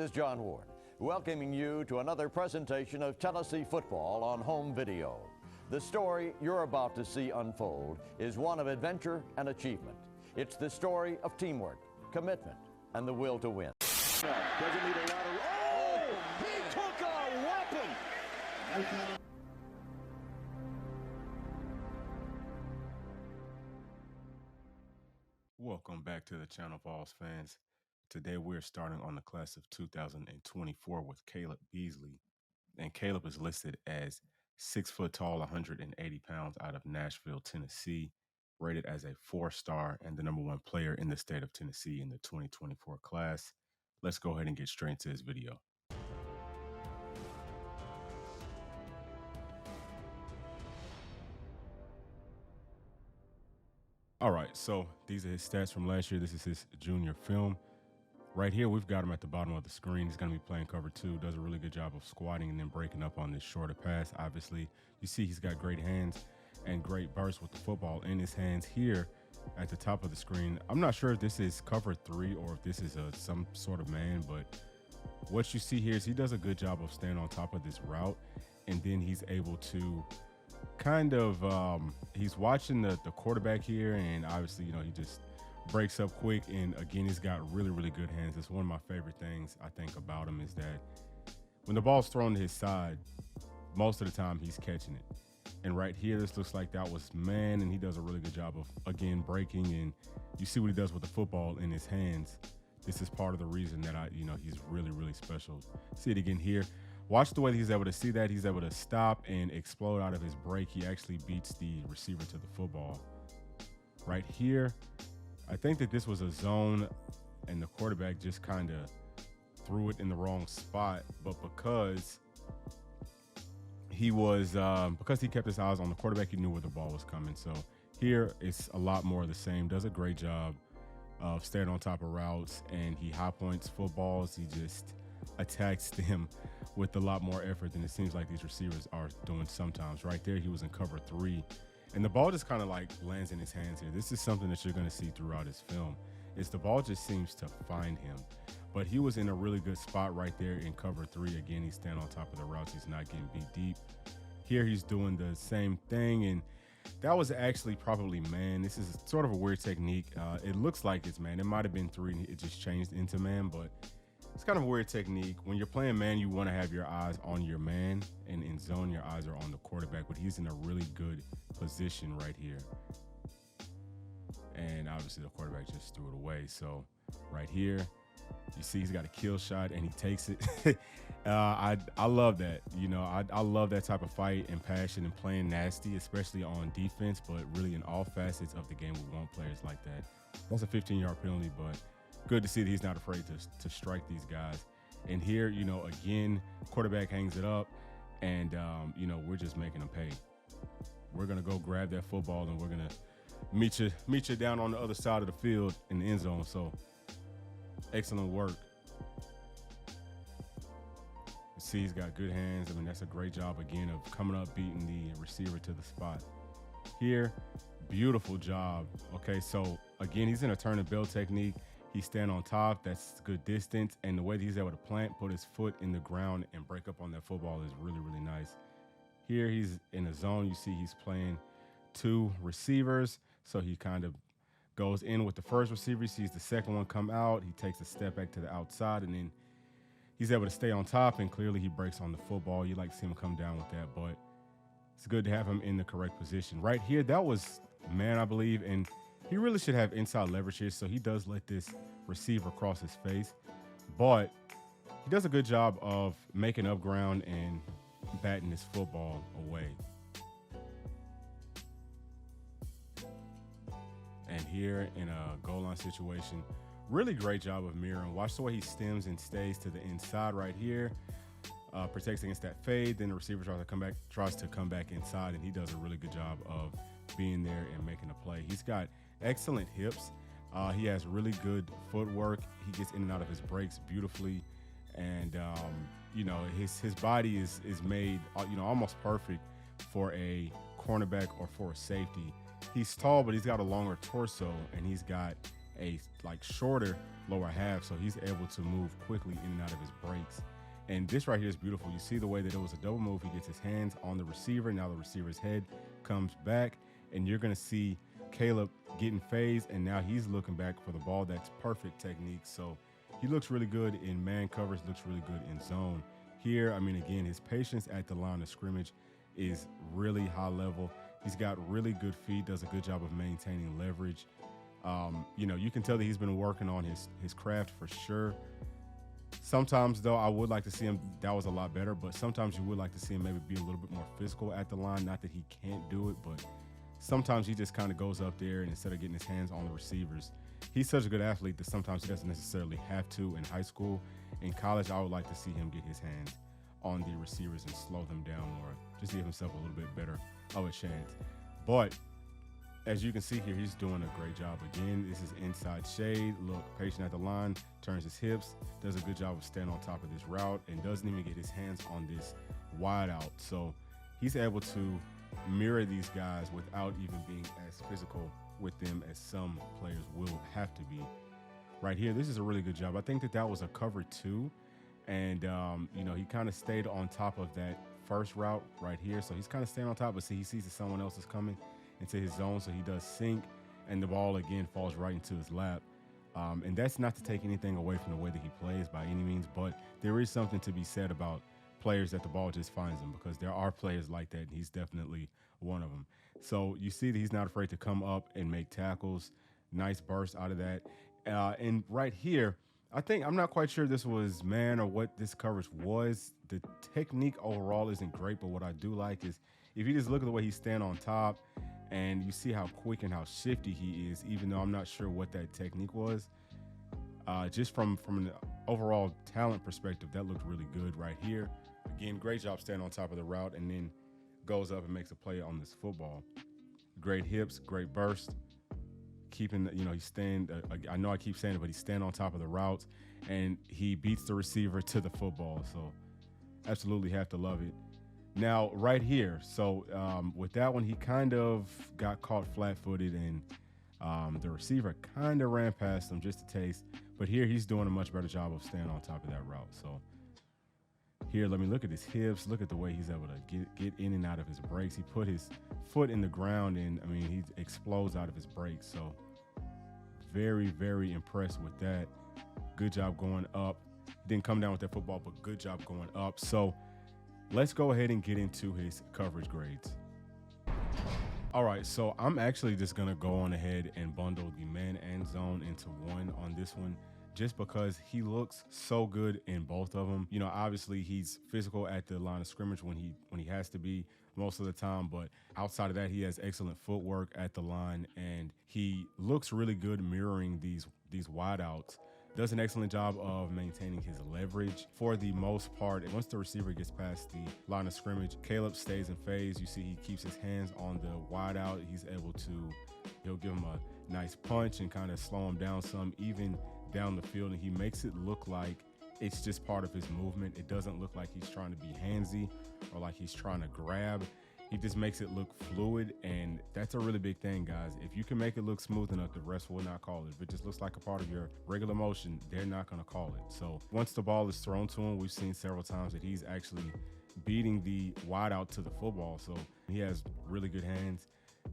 is John Ward, welcoming you to another presentation of Tennessee football on home video. The story you're about to see unfold is one of adventure and achievement. It's the story of teamwork, commitment, and the will to win. Doesn't need a lot of... Oh! He took a weapon! Welcome back to the channel, Vols fans. Today we're starting on the class of 2024 with Kaleb Beasley. And Kaleb is listed as 6 foot tall, 180 pounds, out of Nashville, Tennessee, rated as a 4-star and the #1 player in the state of Tennessee in the 2024 class. Let's go ahead and get straight into this video. All right, so these are his stats from last year. This is his junior film. Right here, we've got him at the bottom of the screen. He's going to be playing cover 2, does a really good job of squatting and then breaking up on this shorter pass. Obviously, you see he's got great hands and great burst with the football in his hands. Here at the top of the screen, I'm not sure if this is cover 3 or if this is some sort of man, but what you see here is he does a good job of staying on top of this route, and then he's able to kind of he's watching the quarterback here, and obviously, you know, he just breaks up quick, and again, he's got really good hands. It's one of my favorite things I think about him is that when the ball's thrown to his side, most of the time he's catching it. And right here, this looks like that was man, and he does a really good job of, again, breaking, and you see what he does with the football in his hands. This is part of the reason that he's really special. See it again here. Watch the way he's able to see that. He's able to stop and explode out of his break. He actually beats the receiver to the football. Right here, I think that this was a zone, and the quarterback just kind of threw it in the wrong spot. But because he kept his eyes on the quarterback, he knew where the ball was coming. So here, it's a lot more of the same. Does a great job of staying on top of routes, and he high points footballs. He just attacks them with a lot more effort than it seems like these receivers are doing sometimes. Right there, he was in cover 3, and the ball just kind of like lands in his hands here. This is something that you're going to see throughout his film, is the ball just seems to find him. But he was in a really good spot right there in cover 3. Again, he's standing on top of the routes. He's not getting beat deep. Here he's doing the same thing, and that was actually probably man. This is sort of a weird technique. It looks like it's man. It might have been 3, and it just changed into man, but it's kind of a weird technique. When you're playing man, you want to have your eyes on your man, and in zone, your eyes are on the quarterback, but he's in a really good position right here. And obviously the quarterback just threw it away. So right here, you see he's got a kill shot, and he takes it. I love that. You know, I love that type of fight and passion and playing nasty, especially on defense, but really in all facets of the game, we want players like that. That's a 15-yard penalty, but good to see that he's not afraid to strike these guys. And here, you know, again, quarterback hangs it up, and, you know, we're just making them pay. We're going to go grab that football, and we're going to meet you down on the other side of the field in the end zone. So excellent work. You see he's got good hands. I mean, that's a great job, again, of coming up, beating the receiver to the spot. Here, beautiful job. Okay, so, again, he's in a turn and build technique. He's standing on top. That's good distance. And the way that he's able to put his foot in the ground and break up on that football is really nice. Here he's in a zone. You see he's playing 2 receivers. So he kind of goes in with the first receiver. He sees the second one come out. He takes a step back to the outside, and then he's able to stay on top, and clearly he breaks on the football. You like to see him come down with that, but it's good to have him in the correct position. Right here, that was man, I believe, and he really should have inside leverage here, so he does let this receiver cross his face, but he does a good job of making up ground and batting his football away. And here in a goal line situation, really great job of mirroring. Watch the way he stems and stays to the inside right here, protects against that fade. Then the receiver tries to come back inside, and he does a really good job of being there and making a play. He's got excellent hips. He has really good footwork. He gets in and out of his breaks beautifully, and you know, his body is made almost perfect for a cornerback or for a safety. He's tall, but he's got a longer torso, and he's got a like shorter lower half, so he's able to move quickly in and out of his breaks. And this right here is beautiful. You see the way that it was a double move. He gets his hands on the receiver. Now the receiver's head comes back, and you're going to see Kaleb getting phased, and now he's looking back for the ball. That's perfect technique. So he looks really good in man coverage, looks really good in zone. Here, I mean, again, his patience at the line of scrimmage is really high level. He's got really good feet, does a good job of maintaining leverage. You know, you can tell that he's been working on his craft for sure. Sometimes, though, I would like to see him, that was a lot better, but sometimes you would like to see him maybe be a little bit more physical at the line. Not that he can't do it, but sometimes he just kind of goes up there and instead of getting his hands on the receivers, he's such a good athlete that sometimes he doesn't necessarily have to in high school. In college, I would like to see him get his hands on the receivers and slow them down more, just to give himself a little bit better of a chance. But as you can see here, he's doing a great job. Again, this is inside shade. Look, patient at the line, turns his hips, does a good job of staying on top of this route, and doesn't even get his hands on this wide out. So he's able to mirror these guys without even being as physical with them as some players will have to be. Right here, this is a really good job. I think that was a cover 2, and you know, he kind of stayed on top of that first route right here. So he's kind of staying on top, but see, he sees that someone else is coming into his zone, so he does sink, and the ball again falls right into his lap. And that's not to take anything away from the way that he plays by any means, but there is something to be said about players that the ball just finds them, because there are players like that, and he's definitely one of them. So you see that he's not afraid to come up and make tackles. Nice burst out of that. And right here, I'm not quite sure this was man or what this coverage was. The technique overall isn't great, but what I do like is if you just look at the way he's standing on top and you see how quick and how shifty he is, even though I'm not sure what that technique was, just from an overall talent perspective, that looked really good right here. Again, great job staying on top of the route, and then goes up and makes a play on this football. Great hips, great burst. Keeping, you know, he's staying, I know I keep saying it, but he's staying on top of the routes, and he beats the receiver to the football. So absolutely have to love it. Now, right here, so with that one, he kind of got caught flat-footed, and the receiver kind of ran past him just a taste. But here he's doing a much better job of staying on top of that route. So here, let me look at his hips. Look at the way he's able to get in and out of his breaks. He put his foot in the ground, and, I mean, he explodes out of his breaks. So very, very impressed with that. Good job going up. Didn't come down with that football, but good job going up. So let's go ahead and get into his coverage grades. All right, so I'm actually just going to go on ahead and bundle the man and zone into one on this one, just because he looks so good in both of them. You know, obviously he's physical at the line of scrimmage when he has to be most of the time, but outside of that, he has excellent footwork at the line, and he looks really good mirroring these wideouts. Does an excellent job of maintaining his leverage for the most part. And once the receiver gets past the line of scrimmage, Kaleb stays in phase. You see he keeps his hands on the wideout. He'll give him a nice punch and kind of slow him down some, even down the field, and he makes it look like it's just part of his movement. It doesn't look like he's trying to be handsy or like he's trying to grab. He just makes it look fluid, and that's a really big thing, guys. If you can make it look smooth enough, the refs will not call it. If it just looks like a part of your regular motion, they're not going to call it. So once the ball is thrown to him, we've seen several times that he's actually beating the wideout to the football. So he has really good hands.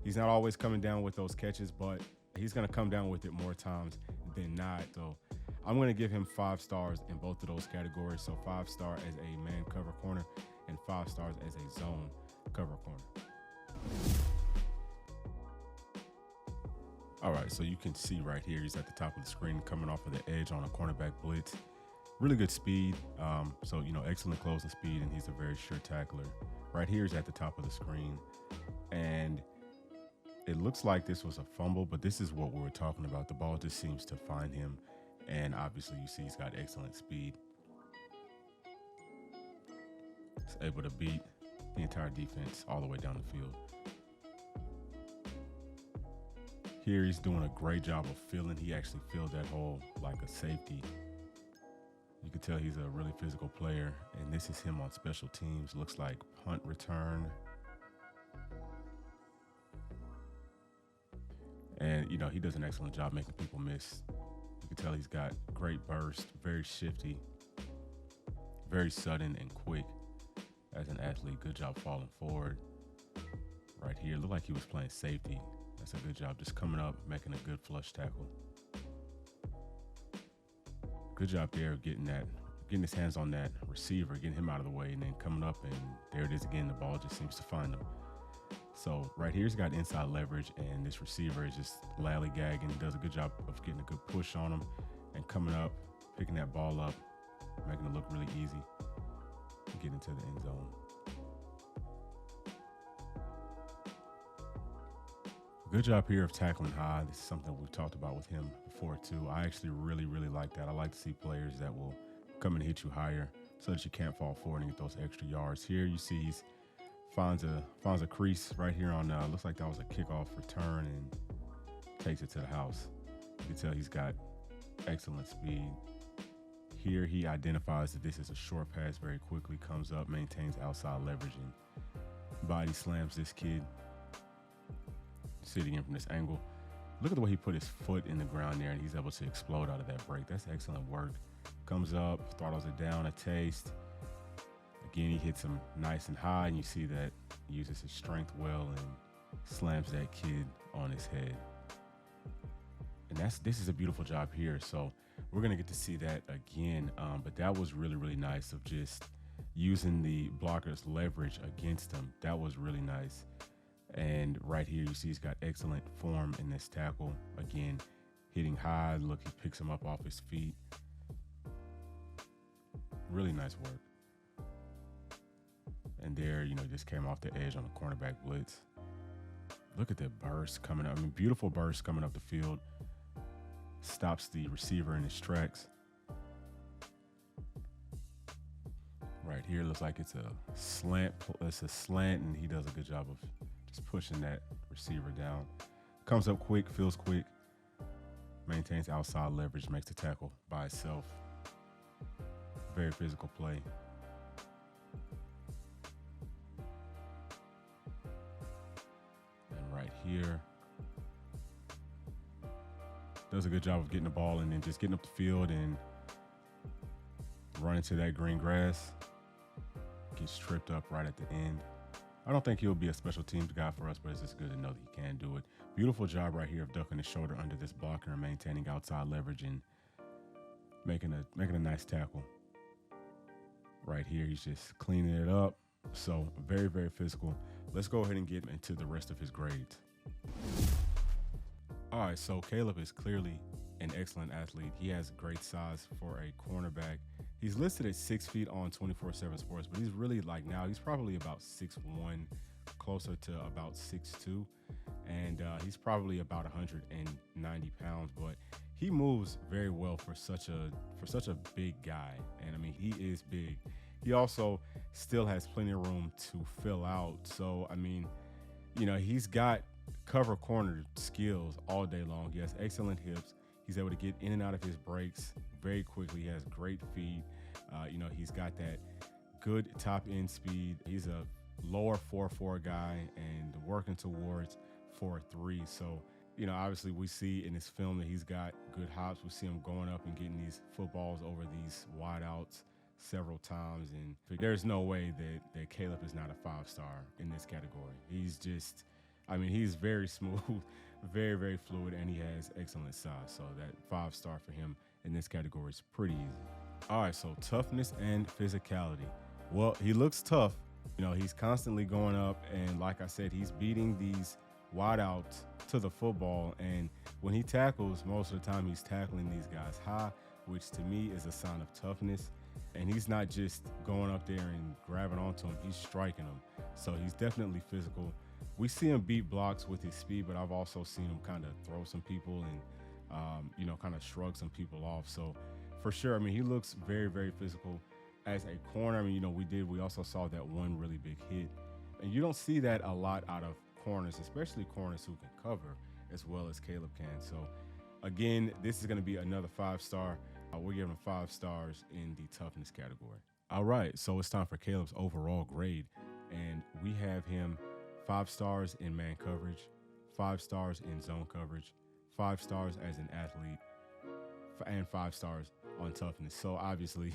He's not always coming down with those catches, but he's going to come down with it more times than not. So I'm going to give him 5 stars in both of those categories. So 5-star as a man cover corner and 5 stars as a zone cover corner. All right, so you can see right here, he's at the top of the screen coming off of the edge on a cornerback blitz. Really good speed. So, you know, excellent closing speed, and he's a very sure tackler. Right here, he's at the top of the screen. And it looks like this was a fumble, but this is what we were talking about. The ball just seems to find him, and obviously you see he's got excellent speed. He's able to beat the entire defense all the way down the field. Here he's doing a great job of filling. He actually filled that hole like a safety. You can tell he's a really physical player, and this is him on special teams. Looks like punt return. And, you know, he does an excellent job making people miss. You can tell he's got great burst, very shifty, very sudden and quick as an athlete. Good job falling forward. Right here, looked like he was playing safety. That's a good job just coming up, making a good flush tackle. Good job there of getting his hands on that receiver, getting him out of the way, and then coming up, and there it is again. The ball just seems to find him. So right here, he's got inside leverage, and this receiver is just lollygagging. He does a good job of getting a good push on him and coming up, picking that ball up, making it look really easy and get into the end zone. Good job here of tackling high. This is something we've talked about with him before too. I actually really like that. I like to see players that will come and hit you higher so that you can't fall forward and get those extra yards. Here you see he's finds a crease right here on, looks like that was a kickoff return, and takes it to the house. You can tell he's got excellent speed. Here he identifies that this is a short pass very quickly, comes up, maintains outside leverage, and body slams this kid. See it again from this angle. Look at the way he put his foot in the ground there, and he's able to explode out of that break. That's excellent work. Comes up, throttles it down a taste. Again, he hits him nice and high, and you see that he uses his strength well and slams that kid on his head. And this is a beautiful job here. So we're gonna get to see that again, but that was really nice of just using the blocker's leverage against him. That was really nice. And right here, you see he's got excellent form in this tackle. Again, hitting high. Look, he picks him up off his feet. Really nice work. And there, you know, just came off the edge on a cornerback blitz. Look at that burst coming up. I mean, beautiful burst coming up the field. Stops the receiver in his tracks. Right here, looks like it's a slant. It's a slant, and he does a good job of just pushing that receiver down. Comes up quick, feels quick, maintains outside leverage, makes the tackle by itself. Very physical play. And right here, does a good job of getting the ball and then just getting up the field and running to that green grass. Gets tripped up right at the end. I don't think he'll be a special teams guy for us, but it's just good to know that he can do it. Beautiful job right here of ducking his shoulder under this blocker and maintaining outside leverage and making a nice tackle. Right here, he's just cleaning it up. So very physical. Let's go ahead and get into the rest of his grades. All right, so Kaleb is clearly an excellent athlete. He has great size for a cornerback. He's listed at 6 feet on 24/7 Sports, but he's really now he's probably about 6'1", closer to about 6'2", and he's probably about 190 pounds. But he moves very well for such a big guy, and I mean he is big. He also still has plenty of room to fill out. So I mean, you know, he's got cover corner skills all day long. He has excellent hips. He's able to get in and out of his breaks very quickly. He has great feet. You know, he's got that good top end speed. He's a lower 4.4 guy and working towards 4.3. So, you know, obviously we see in this film that he's got good hops. We see him going up and getting these footballs over these wideouts several times. And there's no way that Kaleb is not a 5-star in this category. He's just, I mean, he's very smooth, very fluid, and he has excellent size. So that 5-star for him in this category is pretty easy. All right, so toughness and physicality. Well, he looks tough. You know, he's constantly going up, and like I said, he's beating these wideouts to the football. And when he tackles, most of the time he's tackling these guys high, which to me is a sign of toughness. And he's not just going up there and grabbing onto him, he's striking them. So he's definitely physical. We see him beat blocks with his speed, but I've also seen him kind of throw some people and, you know, kind of shrug some people off. So for sure, I mean, he looks very physical as a corner. I mean, you know, we also saw that one really big hit. And you don't see that a lot out of corners, especially corners who can cover as well as Kaleb can. So again, this is going to be another 5-star. We're giving him 5 stars in the toughness category. All right, so it's time for Kaleb's overall grade. And we have him 5 stars in man coverage, 5 stars in zone coverage, 5 stars as an athlete, and 5 stars on toughness. So obviously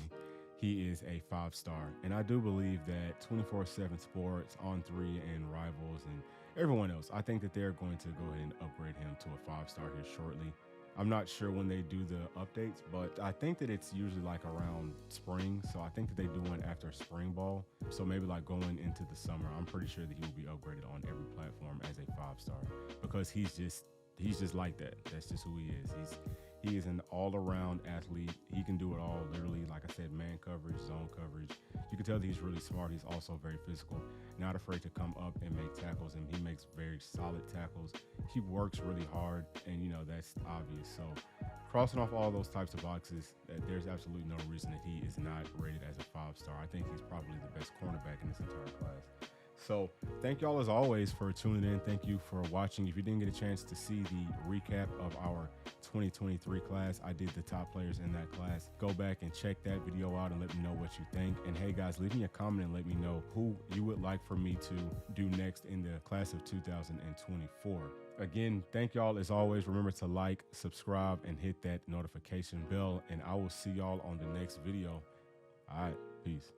he is a 5-star. And I do believe that 24/7 Sports, On3, and Rivals, and everyone else, I think that they're going to go ahead and upgrade him to a 5-star here shortly. I'm not sure when they do the updates, but I think that it's usually like around spring. So I think that they do one after spring ball. So maybe like going into the summer, I'm pretty sure that he will be upgraded on every platform as a 5-star, because he's just like that. That's just who he is. He is an all-around athlete. He can do it all, literally. Like I said, man coverage, zone coverage. You can tell that he's really smart. He's also very physical, not afraid to come up and make tackles, and he makes very solid tackles. He works really hard, and, you know, that's obvious. So crossing off all those types of boxes, there's absolutely no reason that he is not rated as a 5-star. I think he's probably the best cornerback in this entire class. So thank y'all as always for tuning in. Thank you for watching. If you didn't get a chance to see the recap of our 2023 class, I did the top players in that class. Go back and check that video out and let me know what you think. And hey guys, leave me a comment and let me know who you would like for me to do next in the class of 2024. Again, thank y'all as always. Remember to like, subscribe, and hit that notification bell. And I will see y'all on the next video. All right, peace.